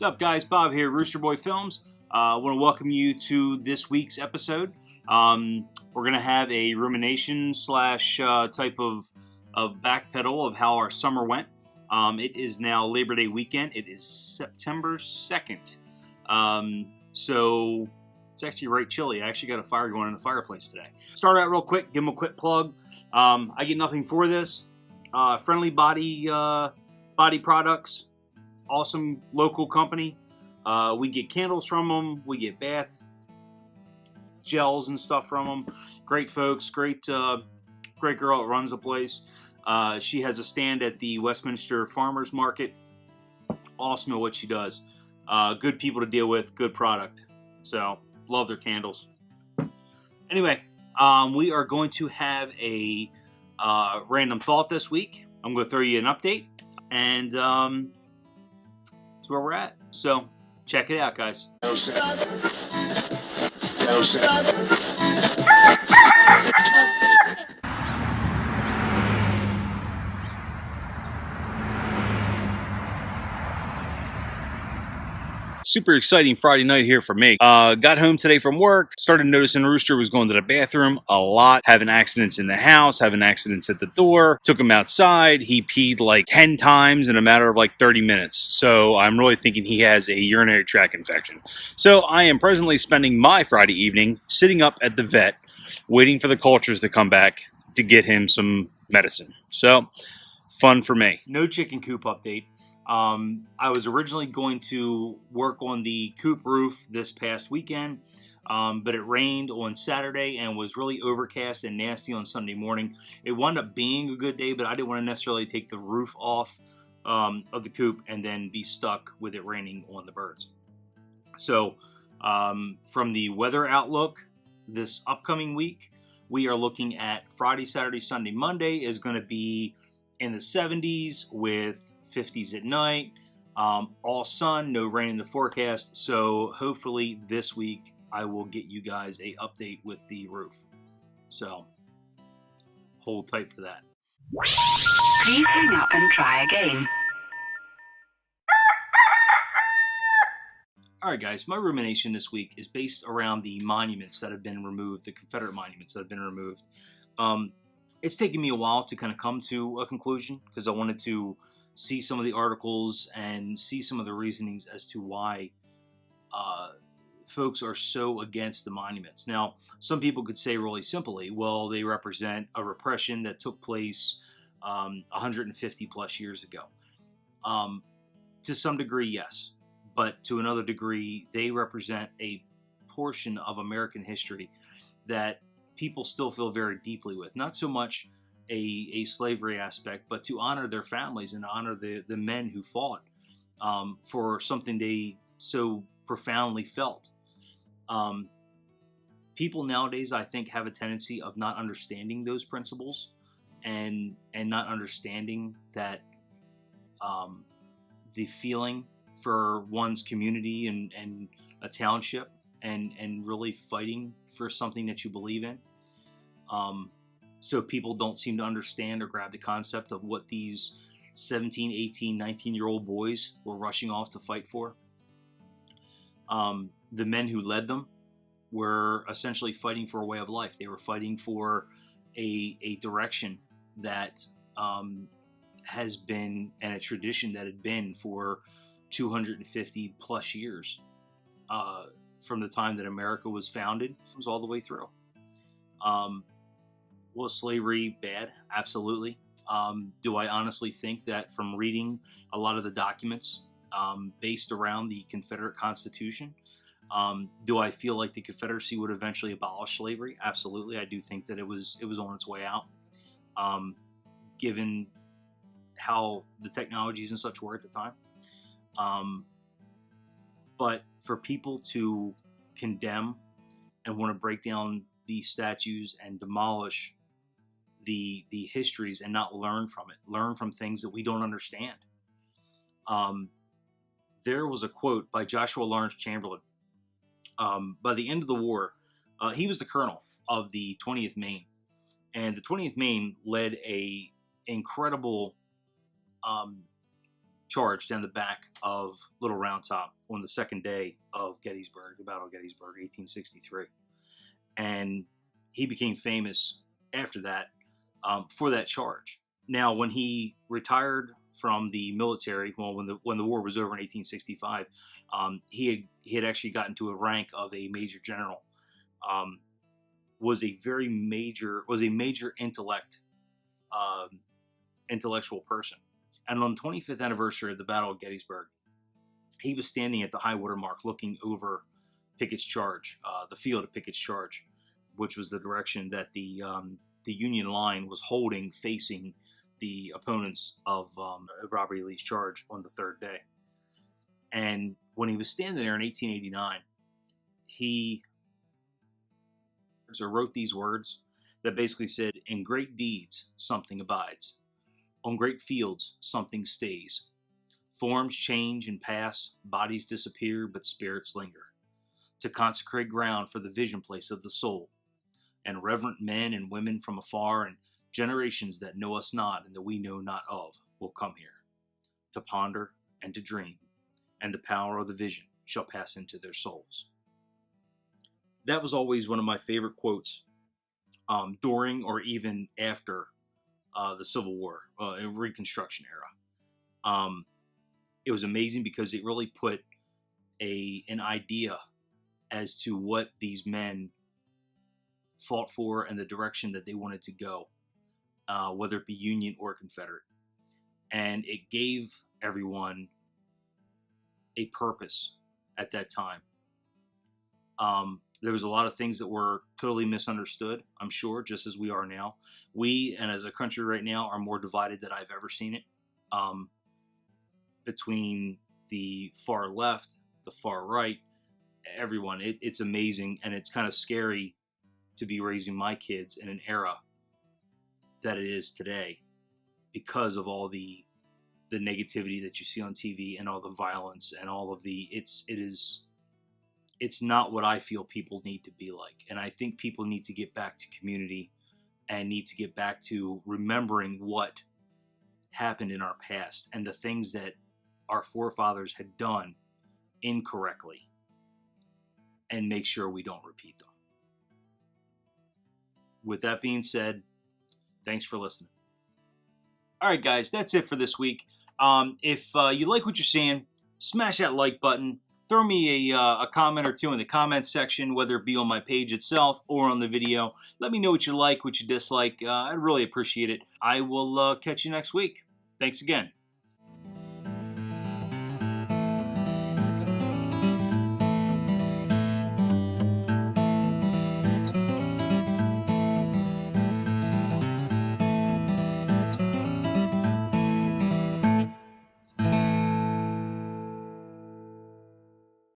up, guys? Bob here, Rooster Boy Films. I want to welcome you to this week's episode. We're going to have a rumination slash type of backpedal of how our summer went. It is now Labor Day weekend. It is September 2nd. So it's actually right chilly. I actually got a fire going in the fireplace today. Start out real quick, give them a quick plug. I get nothing for this. Friendly Body Products. Awesome local company. We get candles from them. We get bath gels and stuff from them. Great folks. Great girl that runs the place. She has a stand at the Westminster Farmers Market. Awesome at what she does. Good people to deal with. Good product. So, love their candles. Anyway, we are going to have a random thought this week. I'm going to throw you an update. And that's where we're at. So, check it out, guys. Super exciting Friday night here for me. Got home today from work, started noticing Rooster was going to the bathroom a lot, having accidents in the house, having accidents at the door. Took him outside. He peed like 10 times in a matter of like 30 minutes. So I'm really thinking he has a urinary tract infection. So I am presently spending my Friday evening sitting up at the vet, waiting for the cultures to come back to get him some medicine. So fun for me. No chicken coop update. I was originally going to work on the coop roof this past weekend, but it rained on Saturday and was really overcast and nasty on Sunday morning. It wound up being a good day, but I didn't want to necessarily take the roof off of the coop and then be stuck with it raining on the birds. So from the weather outlook this upcoming week, we are looking at Friday, Saturday, Sunday, Monday is going to be in the 70s with 50s at night, all sun, no rain in the forecast. So hopefully this week I will get you guys a update with the roof. So hold tight for that. Please hang up and try again. All right, guys, my rumination this week is based around the monuments that have been removed, the Confederate monuments that have been removed. It's taken me a while to kind of come to a conclusion because I wanted to see some of the articles and see some of the reasonings as to why folks are so against the monuments. Now, some people could say really simply, well, they represent a repression that took place 150 plus years ago. To some degree, yes. But to another degree, they represent a portion of American history that people still feel very deeply with. Not so much a slavery aspect, but to honor their families and honor the men who fought for something they so profoundly felt. People nowadays, I think, have a tendency of not understanding those principles and not understanding that the feeling for one's community and a township and really fighting for something that you believe in. So people don't seem to understand or grab the concept of what these 17, 18, 19-year-old boys were rushing off to fight for. The men who led them were essentially fighting for a way of life. They were fighting for a direction that has been, and a tradition that had been for 250 plus years from the time that America was founded. It was all the way through. Was slavery bad? Absolutely. Do I honestly think that from reading a lot of the documents based around the Confederate Constitution, do I feel like the Confederacy would eventually abolish slavery? Absolutely. I do think that it was on its way out, given how the technologies and such were at the time. But for people to condemn and want to break down these statues and demolish the histories and not learn from it, learn from things that we don't understand. There was a quote by Joshua Lawrence Chamberlain. By the end of the war, he was the colonel of the 20th Maine, and the 20th Maine led a incredible charge down the back of Little Round Top on the second day of Gettysburg, the Battle of Gettysburg, 1863. And he became famous after that for that charge. Now, when he retired from the military, well, when the war was over in 1865, he had actually gotten to a rank of a major general. Was a major intellectual person. And on the 25th anniversary of the Battle of Gettysburg, he was standing at the high water mark looking over Pickett's charge, the field of Pickett's charge, which was the direction that the Union line was holding, facing the opponents of Robert E. Lee's charge on the third day. And when he was standing there in 1889, he wrote these words that basically said, "In great deeds, something abides. On great fields, something stays. Forms change and pass, bodies disappear, but spirits linger. To consecrate ground for the vision place of the soul. And reverent men and women from afar, and generations that know us not and that we know not of, will come here, to ponder and to dream, and the power of the vision shall pass into their souls." That was always one of my favorite quotes during or even after the Civil War, Reconstruction era. It was amazing because it really put an idea as to what these men fought for and the direction that they wanted to go, whether it be Union or Confederate. And it gave everyone a purpose at that time. There was a lot of things that were totally misunderstood, I'm sure, just as we are now. We, and as a country right now, are more divided than I've ever seen it. Between the far left, the far right, everyone. It's amazing, and it's kind of scary to be raising my kids in an era that it is today because of all the negativity that you see on TV and all the violence and all of it's not what I feel people need to be like. And I think people need to get back to community and need to get back to remembering what happened in our past and the things that our forefathers had done incorrectly, and make sure we don't repeat them. With that being said, thanks for listening. All right, guys, that's it for this week. If you like what you're seeing, smash that like button. Throw me a comment or two in the comments section, whether it be on my page itself or on the video. Let me know what you like, what you dislike. I'd really appreciate it. I will catch you next week. Thanks again.